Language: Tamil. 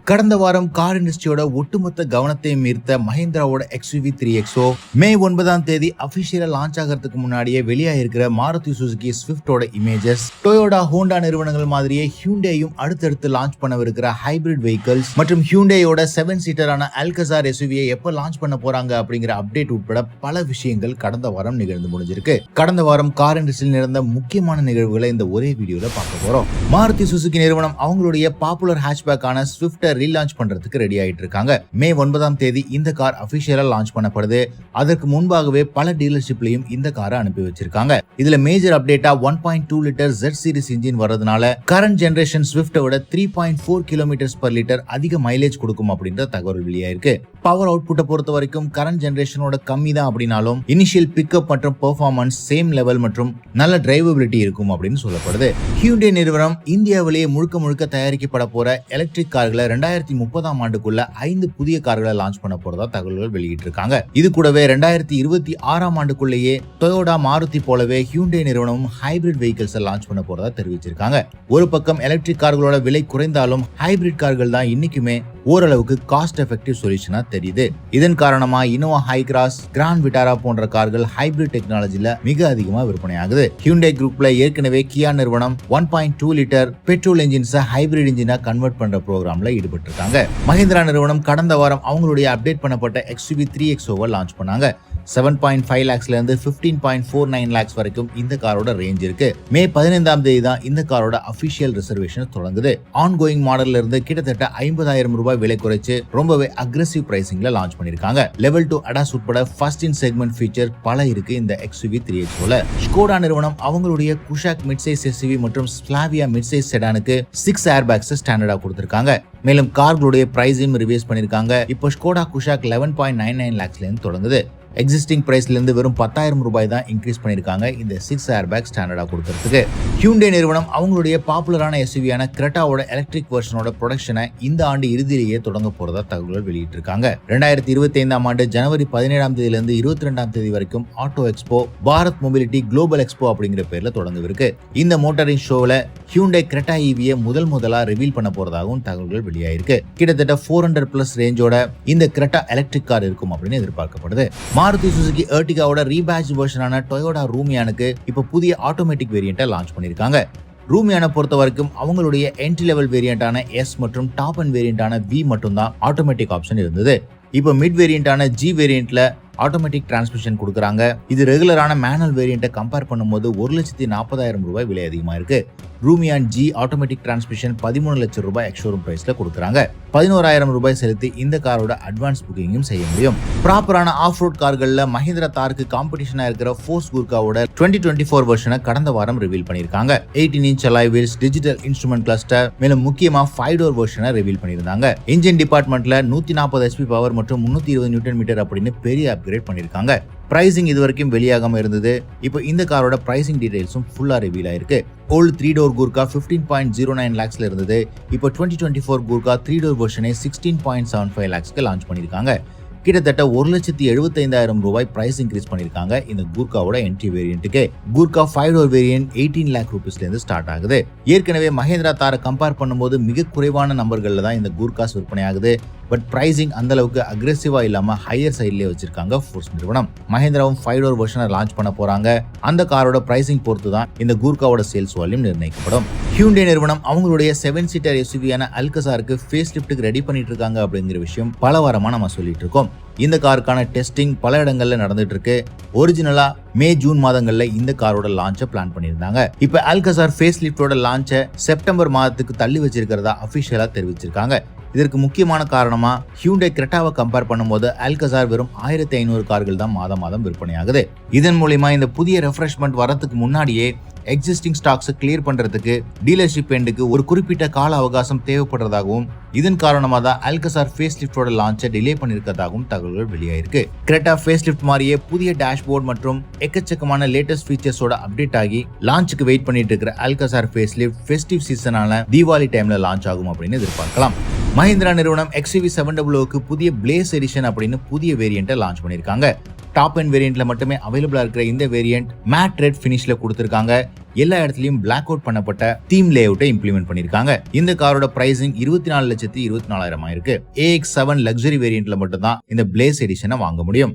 கடந்த வாரம் கார் இண்டஸ்ட்ரியோட ஒட்டுமொத்த கவனத்தையும் ஈர்த்த மஹிந்திராவோட XUV 3XO மே 9ஆம் தேதி அபிஷியலா லான்ச் ஆகிறதுக்கு முன்னாடியே வெளியாகிருக்கிற மாருதி சுசுகி ஸ்விஃப்டோட இமேஜஸ், டொயோட்டா ஹோண்டா நிறுவனங்கள் மாதிரியே ஹியூண்டேயும் அடுத்தடுத்து லான்ச் பண்ணவிருக்கிற ஹைபிரிட் வெஹிக்கிள்ஸ் மற்றும் ஹியூண்டேயோட 7 சீட்டரான அல்கசார் SUV-யை எப்ப லான்ச் பண்ண போறாங்க அப்படிங்கிற அப்டேட் உட்பட பல விஷயங்கள் கடந்த வாரம் நிகழ்ந்து முடிஞ்சிருக்கு. கடந்த வாரம் கார் இண்டஸ்ட்ரியில் நடந்த முக்கியமான நிகழ்வுகளை இந்த ஒரே வீடியோல பார்க்க போறோம். மாருதி சுசுகி நிறுவனம் அவங்களுடைய பாப்புலர் ஹேட்ச்பேக்கான ஸ்விஃப்ட் ரீலான்ச் பண்றதுக்கு ரெடி ஆயிட்டு இருக்காங்க. மே 9ஆம் தேதி இந்த கார் அபிஷியலா லான்ச் பண்ணப்படுது. அதற்கு முன்பாகவே பல டீலர்ஷிப்லயும் இந்த காரை அனுப்பி வச்சிருக்காங்க. இதுல மேஜர் அப்டேட்டா 1.2 லிட்டர் Z சீரிஸ் இன்ஜின் வரதுனால கரண்ட் ஜெனரேஷன் ஸ்விஃப்ட் விட 3.4 km/லிட்டர் அதிக மைலேஜ் கொடுக்கும் அப்படின்ற தகவல் வெளியாயிருக்கு. பவர் அவுட்புட்டை பொறுத்த வரைக்கும் கரண்ட் ஜெனரேஷனோட கம்மி தான் அப்படின்னாலும் இனிஷியல் பிக்கப் மற்றும் பெர்ஃபார்மன்ஸ் சேம் லெவல் மற்றும் நல்ல டிரைவபிலிட்டி இருக்கும் அப்படின்னு சொல்லப்படுது. ஹியூண்டே நிறுவனம் இந்தியாவிலேயே முழுக்க தயாரிக்கப்பட போற எலக்ட்ரிக் கார்களை 2030ஆம் ஆண்டுக்குள்ள 5 புதிய கார்களை லான்ச் பண்ண போறதா தகவல்கள் வெளியிட்டிருக்காங்க. இது கூடவே 2026ஆம் ஆண்டுக்குள்ளேயே டொயோட்டா மாருதி போலவே ஹியூண்டே நிறுவனமும் ஹைபிரிட் வெஹிக்கிள்ஸ் லான்ச் பண்ண போறதா தெரிவிச்சிருக்காங்க. ஒரு பக்கம் எலக்ட்ரிக் கார்களோட விலை குறைந்தாலும் ஹைபிரிட் கார்கள் தான் இன்னைக்குமே ஓரளவுக்கு காஸ்ட் எஃபெக்டிவ் சொல்யூஷனா தெரியுது. இதன் காரணமா இனோவா ஹை கிராஸ், கிராண்ட் விட்டாரா போன்ற கார்கள் ஹைபிரிட் டெக்னாலஜில மிக அதிகமா விற்பனையாகுது. ஹியூண்டே குரூப்ல ஏற்கனவே கியா நிறுவனம் 1.2 லிட்டர் பெட்ரோல் என்ஜின்ஸ் ஹைபிரிட் என்ஜினா கன்வெர்ட் பண்ற ப்ரோக்ராம்ல ஈடுபட்டு இருக்காங்க. மஹிந்திரா நிறுவனம் கடந்த வாரம் அவங்களுடைய அப்டேட் பண்ணப்பட்ட XUV 3XO லான்ச் பண்ணாங்க. 7.5 lakhsல இருந்து 15.49 lakhs வரைக்கும் இந்த காரோட ரேஞ்ச் இருக்கு. மே 15ஆம் தேதி தான் இந்த காரோட அபிஷியல் ரிசர்வேஷன் தொடங்குது. ஆன்கோயிங் மாடல்ல இருந்து கிட்டத்தட்ட 50,000 ரூபாய் விலை குறைச்சு ரொம்பவே அக்ரெசிவ் பிரைசிங்ல லான்ச் பண்ணிருக்காங்க. லெவல் 2 ADAS உட்பட ஃபர்ஸ்ட் இன் செக்மெண்ட் ஃபீச்சர் பல இருக்கு இந்த XUV 3XOல. ஸ்கோடா நிறுவனம் அவங்களுடைய குஷாக் மிட் சைஸ் SUV மற்றும் ஸ்லாவியா மிட் சைஸ் செடானுக்கு 6 ஏர்பேக்ஸ் ஸ்டாண்டர்டா கொடுத்திருக்காங்க. மேலும் கார்களுடைய பிரைஸையும் ரிவைஸ் பண்ணிருக்காங்க. இப்போ ஸ்கோடா குஷாக் 11.99 lakhsல இருந்து தொடங்குது. எக்ஸிஸ்டிங் பிரைஸ்ல இருந்து வெறும் 10,000 ரூபாய் தான் இன்க்ரீஸ் பண்ணிருக்காங்க இந்த 6 ஏர்பேக் ஸ்டாண்டர்டா கொடுக்கிறதுக்கு. ஹியூண்டே நிறுவனம் அவங்களுடைய பாப்புலரான SUV-யான கிரெட்டாவோட எலக்ட்ரிக் வெர்ஷனோட ப்ரொடக்ஷனை இந்த ஆண்டு இறுதியிலேயே தொடங்க போறதா தகவல்கள் வெளியிட்டிருக்காங்க. 2025ஆம் ஆண்டு ஜனவரி 17ஆம் தேதியில இருந்து 22ஆம் தேதி வரைக்கும் auto expo, Bharat mobility global expo அப்படிங்கிற பேர்ல தொடங்கவிருக்கு. இந்த மோட்டாரிங் ஷோல ஹியூண்டே கிரெட்டா EV-யை முதலா ரிவீல் பண்ண போறதாகவும் தகவல்கள் வெளியாயிருக்கு. கிட்டத்தட்ட 400+ ரேஞ்சோட இந்த கிரெட்டா எலக்ட்ரிக் கார் இருக்கும் அப்படின்னு எதிர்பார்க்கப்படுது. மாருதி சுசுகி எர்டிகாவோட ரீபேட்ச் வெர்ஷனான டொயோட்டா ரூமியானுக்கு இப்ப புதிய ஆட்டோமேட்டிக் வேரியண்ட்டை லான்ச் பண்ணிருக்காங்க. ரூமியான பொறுத்த வரைக்கும் அவங்களுடைய என்ட்ரி லெவல் வேரியண்டான S மற்றும் டாப் அண்ட் வேரியண்டான V மட்டும் தான் ஆட்டோமேட்டிக் ஆப்ஷன் இருந்தது. இப்போ மிட் வேரியண்டான G வேரியண்ட்ல ஆட்டோமேட்டிக் டிரான்ஸ்மிஷன் கொடுக்குறாங்க. இது ரெகுலரான மேனுவல் வேரியண்ட்டை கம்பேர் பண்ணும்போது 1,40,000 ரூபாய் விலை அதிகமா இருக்கு. ரூமியான் G ஆட்டோமேட்டிக் டிரான்ஸ்மிஷன் 13 லட்சம் ரூபாய் எக்ஸ்ஷோரூம் பிரைஸ்ல கொடுக்குறாங்க. 11,000 ரூபாய் செலுத்தி இந்த காரோட அட்வான்ஸ் புக்கிங்கும் செய்ய முடியும். ப்ராப்பரான ஆஃப் ரோட் கார்கள்ல மஹிந்திரா தாருக்கு காம்படிஷனா இருக்கிற ஃபோர்ஸ் குர்காவோட 2024 வெர்ஷனை கடந்த வாரம் ரிவீல் பண்ணிருக்காங்க. 18 inch alloy wheels, digital instrument cluster, மேலும் முக்கியமா 5 டோர் வெர்ஷனை ரிவீல் பண்ணிருந்தாங்க. இன்ஜின் டிபார்ட்மெண்ட்ல 140 HP பவர் மற்றும் 320 நியூட்டன் மீட்டர் அப்படின்னு பெரிய அப்கிரேட் பண்ணிருக்காங்க. பிரைசிங் இது வரைக்கும் வெளியாகாம இருந்தது. இப்போ இந்த காரோட பிரைசிங் டீடைல்ஸும் ஃபுல்லா ரிவீல் ஆயிருக்கு. ஓல்டு 3 டோர் கூர்கா 15.09 lakhsல இருந்தது. இப்போ 2024 கூர்கா 3 டோர் வெர்ஷனை 16.75 lakhsக்கு லான்ச் பண்ணிருக்காங்க. கிட்டத்தட்ட 1,75,000 ரூபாய் பிரைஸ் இன்க்ரீஸ் பண்ணிருக்காங்க இந்த கூர்காவோட என்ட்ரி வேரியண்ட்டுக்கு. கூர்கா 5 டோர் வேரியன்ட் 18 lakh rupeesல இருந்து ஸ்டார்ட் ஆகுது. ஏற்கனவே மஹிந்திரா தாரை கம்பேர் பண்ணும்போது மிக குறைவான நம்பர்கள்ல தான் இந்த கூர்காஸ் விற்பனை ஆகுது. பட் பிரைசிங் அந்த அளவுக்கு அக்ரெசிவா இல்லாம ஹையர் சைட்லயே வச்சிருக்காங்க ஃபோர்ஸ் நிறுவனம். மஹிந்திராவும் 5 டோர் வெர்ஷனை லான்ச் பண்ண போறாங்க. அந்த காரோட பிரைசிங் பொறுத்து தான் இந்த கூர்காவோட சேல்ஸ் வால்யூம் நிர்ணயிக்கப்படும். ஹியூண்டே நிறுவனம் அவங்களுடைய 7 சீட்டர் SUV-யான அல்கசாருக்கு ஃபேஸ் லிஃப்ட்டுக்கு ரெடி பண்ணிட்டு இருக்காங்க அப்படிங்கிற விஷயம் பல வாரமா நம்ம சொல்லிட்டு இருக்கோம். இந்த காருக்கான டெஸ்டிங் பல இடங்கள்ல நடந்துட்டு இருக்கு. ஒரிஜினலா மே ஜூன் மாதங்கள்ல இந்த காரோட லான்ச்சை பிளான் பண்ணியிருந்தாங்க. இப்ப அல்கசார் ஃபேஸ் லிஃப்டோட லான்ச்சை செப்டம்பர் மாதத்துக்கு தள்ளி வச்சிருக்கிறதா அபிஷியலா தெரிவிச்சிருக்காங்க. இதற்கு முக்கியமான காரணமா ஹியூண்டே கிரெட்டாவை கம்பேர் பண்ணும்போது அல்கசார் வெறும் 1,500 கார்கள் தான் மாதம் விற்பனையாகுது. இதன் மூலமா இந்த புதிய ரெஃப்ரெஷ்மெண்ட் வரதுக்கு முன்னாடியே எக்ஸிஸ்டிங் ஸ்டாக்ஸ் கிளியர் பண்றதுக்கு டீலர்ஷிப் எண்டுக்கு ஒரு குறிப்பிட்ட கால அவகாசம் தேவைப்படுறதாகவும், இதன் காரணமா தான் அல்கசார் ஃபேஸ் லிஃப்டோட லான்ச்சை டிலே பண்ணிருக்கதாகவும் தகவல்கள் வெளியாயிருக்கு. கிரெட்டா ஃபேஸ் லிஃப்ட் மாதிரியே புதிய டேஷ்போர்ட் மற்றும் எக்கச்சக்கமான லேட்டஸ்ட் ஃபீச்சர்ஸோட அப்டேட் ஆகி லான்ச்சுக்கு வெயிட் பண்ணிட்டு இருக்கிற அல்கசார் ஃபேஸ் லிஃப்ட் ஃபெஸ்டிவ் சீசனான தீபாவளி டைம்ல லான்ச் ஆகும் அப்படின்னு எதிர்பார்க்கலாம். மஹிந்திரா நிறுவனம் XUV 700க்கு புதிய பிளேஸ் எடிஷன் அப்படின்னு புதிய வேரியண்ட்டை லான்ச் பண்ணிருக்காங்க. டாப் அண்ட் வேரியன்ட்ல மட்டுமே அவைலபிளா இருக்கிற இந்த வேரியன்ட் மேட் ரெட் பினிஷ்ல கொடுத்திருக்காங்க. எல்லா இடத்துலயும் பிளாக் அவுட் பண்ணப்பட்ட தீம் லேஅவுட்டை இம்ப்ளிமெண்ட் பண்ணிருக்காங்க. இந்த காரோட பிரைசிங் 24,24,000 இருக்கு. AX7 லக்ஸரி வேரியன்ட்ல மட்டும் தான் இந்த பிளேஸ் எடிஷனை வாங்க முடியும்.